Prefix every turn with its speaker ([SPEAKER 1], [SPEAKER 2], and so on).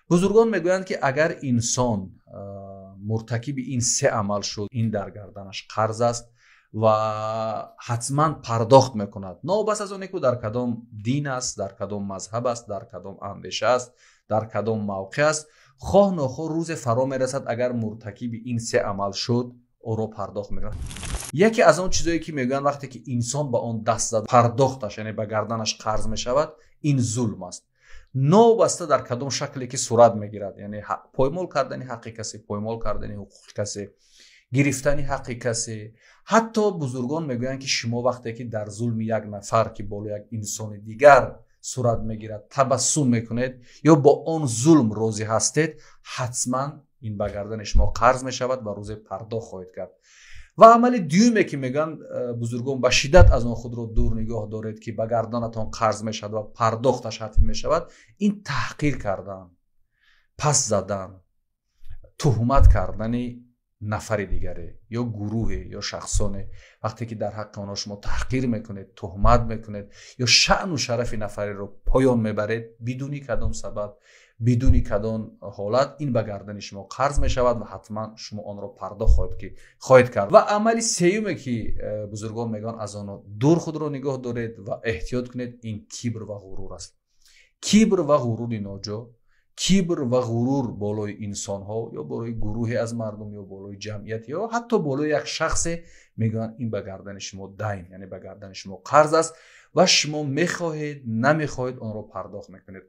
[SPEAKER 1] بزرگان میگویند که اگر انسان مرتکب این سه عمل شد، این در گردنش قرض است و حتما پرداخت میکند، نوبس از اونی که در کدام دین است، در کدام مذهب است، در کدام اندیشه است، در کدام موقع است، خواه نخواه روز فرا میرسد اگر مرتکب این سه عمل شد او را پرداخت میکند. یکی از اون چیزایی که میگن وقتی که انسان به اون دست زد پرداختش، یعنی به گردنش قرض میشود، این ظلم است. نوبسته در کدام شکلی که صورت میگیرد، یعنی پایمال کردن حق کسی، پایمال کردن حقوق کسی، گرفتن حق کسی. حتی بزرگان میگویند که شما وقتی که در ظلم یک نفر که بالا یک انسان دیگر صورت میگیرد تبسم میکنید یا با اون ظلم راضی هستید، حتما این به گردن شما قرض میشود و روز پرداخت خواهید کرد. و عمل دیومه که میگن بزرگان به شدت از اون خود رو دور نگاه دارید که به گردنتان قرض میشود و پرداختش حتمی میشود، این تحقیر کردن، پس زدن، تهمت کردن نفر دیگره یا گروه یا شخصانه. وقتی که در حق آنها شما تحقیر میکنید، تهمت میکنید یا شأن و شرف نفری رو پایان میبرید بدون کدام سبب، بدون کدام حالت، این به گردن شما قرض میشود و حتما شما آن را پرداخت خواهید کرد. و عمل سیومه که بزرگان میگن از آن دور خود را نگاه دارید و احتیاط کنید، این کبر و غرور است. کبر و غرور ناجا، کبر و غرور بالای انسان ها یا بالای گروهی از مردم یا بالای جمعیت یا حتی بالای یک شخص، میگن این به گردن شما دین، یعنی به گردن شما قرض است و شما میخواهید نمیخواهید آن را پرداخت میکنید.